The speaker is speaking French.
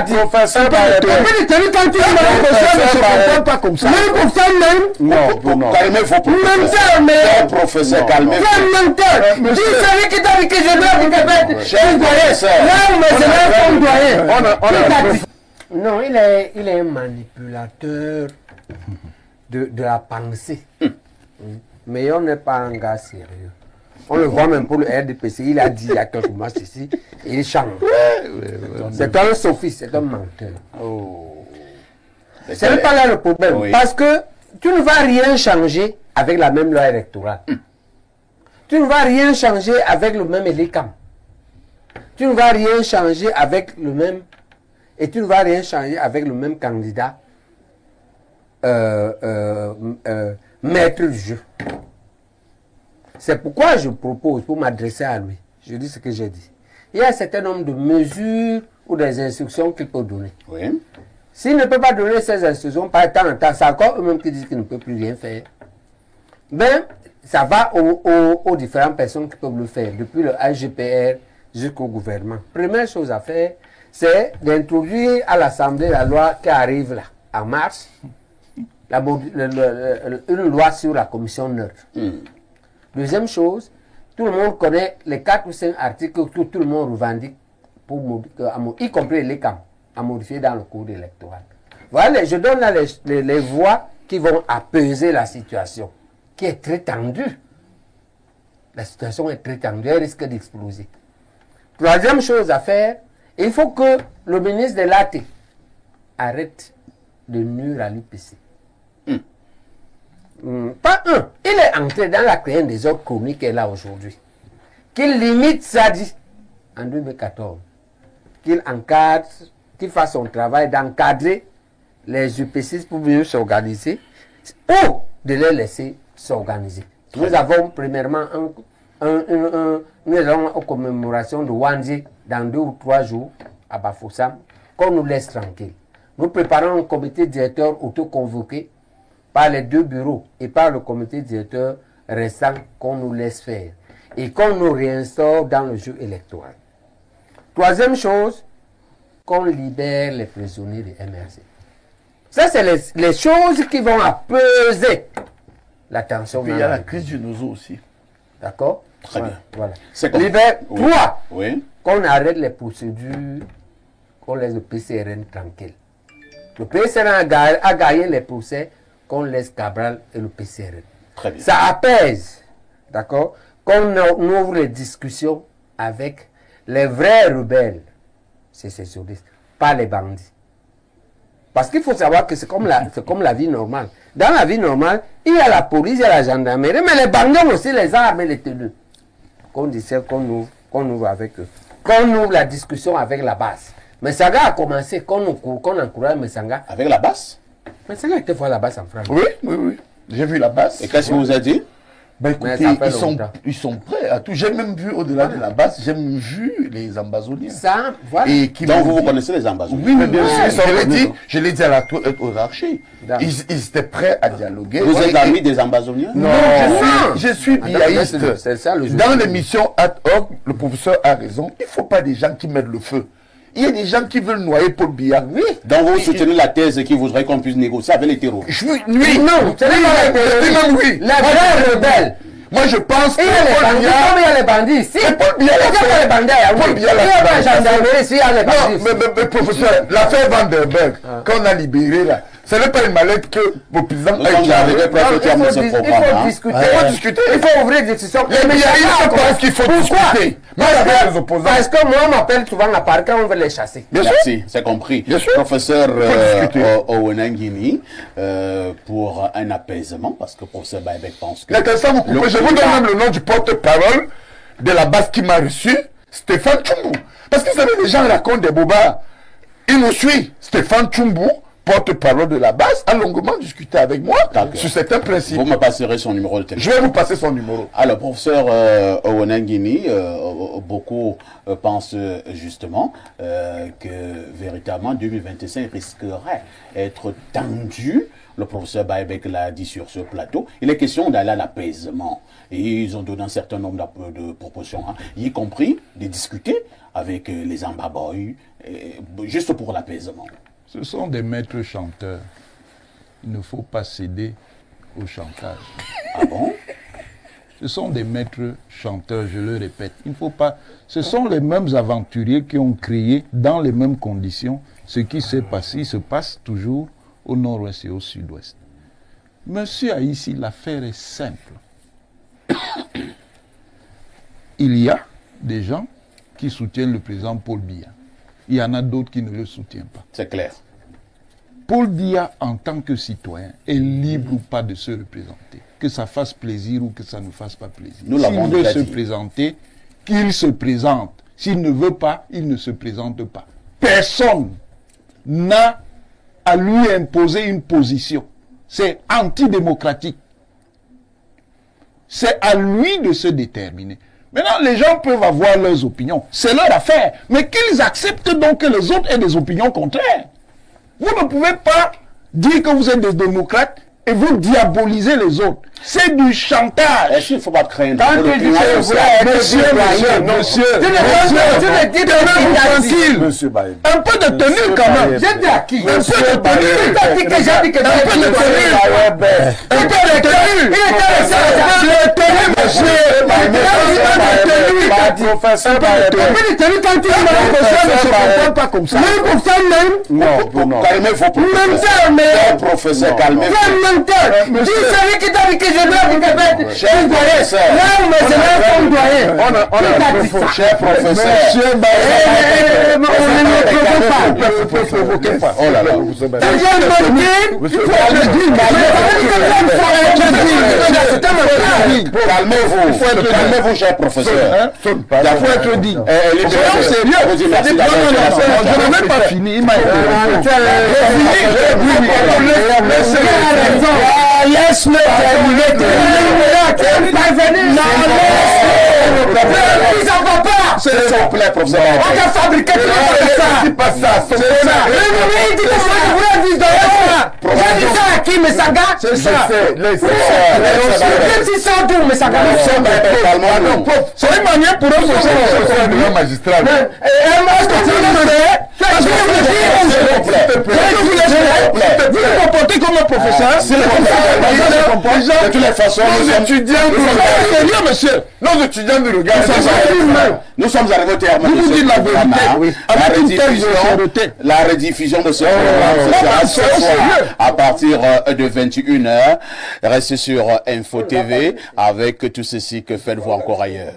professeur pas comme ça. Même pour ça même. Non, calmez-vous. Même professeur, calmez-vous. C'est menteur. Tu savais qui t'a dit que je dois vous faire. Cher professeur. Non, mais c'est là qu'on doit. Non, il est un manipulateur de la pensée. Mais on n'est pas un gars sérieux. On le voit même pour le RDPC. Il a dit il y a quelques mois ici, il change. C'est un sophiste, c'est un menteur. Ce n'est pas là le problème. Oui. Parce que tu ne vas rien changer avec la même loi électorale. Tu ne vas rien changer avec le même ELECAM. Tu ne vas rien changer avec le même... Et tu ne vas rien changer avec le même candidat maître du jeu. C'est pourquoi je propose, pour m'adresser à lui, je dis ce que j'ai dit. Il y a un certain nombre de mesures ou des instructions qu'il peut donner. Oui. S'il ne peut pas donner ces instructions, par temps en temps, c'est encore eux-mêmes qui disent qu'ils ne peuvent plus rien faire. Ben, ça va aux différentes personnes qui peuvent le faire, depuis le AGPR jusqu'au gouvernement. Première chose à faire, c'est d'introduire à l'Assemblée la loi qui arrive là, en mars, une loi sur la commission neutre. Deuxième chose, tout le monde connaît les 4 ou 5 articles que tout le monde revendique, y compris les camps, à modifier dans le code électoral. Voilà, je donne là les voies qui vont apaiser la situation, qui est très tendue. La situation est très tendue, elle risque d'exploser. Troisième chose à faire, il faut que le ministre de l'AT arrête de nuire à l'UPC. Pas un. Il est entré dans la création des ordres chroniques qu'elle a aujourd'hui. Qu'il limite Sadi en 2014. Qu'il encadre, qu'il fasse son travail d'encadrer les UPC pour mieux s'organiser ou de les laisser s'organiser. Nous avons premièrement nous allons aux commémorations de Wandji dans 2 ou 3 jours à Bafoussam, qu'on nous laisse tranquille. Nous préparons un comité directeur autoconvoqué par les 2 bureaux et par le comité directeur restant qu'on nous laisse faire et qu'on nous réinstaure dans le jeu électoral. Troisième chose, qu'on libère les prisonniers de MRC. Ça, c'est les choses qui vont apaiser la tension. Il y a la crise du Nozo aussi. D'accord? Très bien. Voilà. Libère. 3. Oui. Qu'on arrête les procédures, qu'on laisse le PCRN tranquille. Le PCRN a gagné les procès, qu'on laisse Cabral et le PCRN. Très bien. Ça apaise, d'accord? Qu'on ouvre les discussions avec les vrais rebelles, sécessionnistes, pas les bandits. Parce qu'il faut savoir que c'est comme la vie normale. Dans la vie normale, il y a la police, il y a la gendarmerie, mais les bandits ont aussi les armes et les tenues. Qu'on disait qu'on ouvre avec eux. Qu'on ouvre la discussion avec la base. Messanga a commencé, qu'on encourage Messanga. Avec la base? Messanga était voir la base en France. Oui. J'ai vu la base. Et qu'est-ce que vous avez dit? Ben écoutez, ils sont prêts à tout. J'ai même vu au-delà de la base, j'ai même vu les ambazoniens. Ça, voilà. Donc vous connaissez les ambazoniens? Oui, mais bien sûr, je l'ai dit à la hiérarchie. Ils étaient prêts à dialoguer. Vous êtes l'ami des ambazoniens? Non, je suis biaïste. Dans l'émission Ad Hoc, le professeur a raison. Il ne faut pas des gens qui mettent le feu. Il y a des gens qui veulent noyer Paul Biya. Oui. Donc vous soutenez la thèse qui voudrait qu'on puisse négocier avec les terroristes? Oui. Non, c'est pas les terroristes. Oui. Les vrais rebelles. Moi je pense que il y a les bandits ici. Paul Biya l'a fait. Les bandits. Paul Biya l'a fait. Il y a la gendarmerie ici, il y a les bandits. Non, mais professeur, l'affaire Vandenberg, qu'on a libéré là, ce n'est pas une mallette que le président a éclairé. Il faut discuter. Il faut ouvrir des discussions. Les médias pensent qu'il faut discuter. Parce que moi, on m'appelle souvent à part quand on veut les chasser. Merci, c'est compris. Professeur Owenangini, pour un apaisement, parce que professeur Baïbek pense que... Je vous donne même le nom du porte-parole de la base qui m'a reçu, Stéphane Tchoumbu. Parce que vous savez, les gens racontent des bobards. Il nous suit, Stéphane Tchoumbu, porte-parole de la base, a longuement discuté avec moi sur certains principes. Vous me passerez son numéro de téléphone. Je vais vous passer son numéro. Alors, professeur Owenangini, beaucoup pensent justement que véritablement 2025 risquerait d'être tendu. Le professeur Baïbek l'a dit sur ce plateau. Il est question d'aller à l'apaisement. Et ils ont donné un certain nombre de propositions, hein, y compris de discuter avec les Ambaboy, juste pour l'apaisement. Ce sont des maîtres chanteurs. Il ne faut pas céder au chantage. Ah bon? Ce sont des maîtres chanteurs, je le répète. Il ne faut pas... Ce sont les mêmes aventuriers qui ont créé, dans les mêmes conditions, ce qui s'est passé. Il se passe toujours au nord-ouest et au sud-ouest. Monsieur Haïssi, l'affaire est simple. Il y a des gens qui soutiennent le président Paul Biya. Il y en a d'autres qui ne le soutiennent pas. C'est clair. Paul Biya, en tant que citoyen, est libre ou pas de se représenter. Que ça fasse plaisir ou que ça ne fasse pas plaisir. S'il veut se présenter, qu'il se présente. S'il ne veut pas, il ne se présente pas. Personne n'a à lui imposer une position. C'est antidémocratique. C'est à lui de se déterminer. Maintenant, les gens peuvent avoir leurs opinions. C'est leur affaire. Mais qu'ils acceptent donc que les autres aient des opinions contraires. Vous ne pouvez pas dire que vous êtes des démocrates et vous diabolisez les autres. C'est du chantage. Est-ce qu'il ne faut pas craindre? Monsieur, Monsieur Baye. un peu de tenue quand même. J'étais à qui? Un peu de tenue. Il t'a dit que j'ai dit que Un peu de tenue. Un peu de tenue. Il était resté Professeur pas comme ça. Calmez-vous, professeur, calmez-vous. Celui qui t'a dit que je dois vous faire. Cher professeur. Non, mais c'est là qu'on doit. Cher professeur. Monsieur Baye. On ne me provoque pas. Oh là là. Calmez-vous. Calmez-vous, cher professeur. Il faut être dit. Soyons sérieux. Je n'ai même pas fini. Il m'a laisse-le terminer. S'il vous plaît, professeur. On a fabriqué ça. C'est pas ça. Il dit que moi je voulais dire j'ai dit ça à qui, mais ça gâte. C'est ça. Même si ça doux, mais ça gâte. C'est une manière pour eux de magistrat. vous vous comportez comme un professeur. De toutes les façons, Nos étudiants nous regardent. nous sommes arrivés au terme. Vous dites la vérité. Avec une telle sincérité. La rediffusion de ce programme, ce sera ce soir à partir de 21h. Restez sur Info TV avec tout ceci que faites-vous encore ailleurs.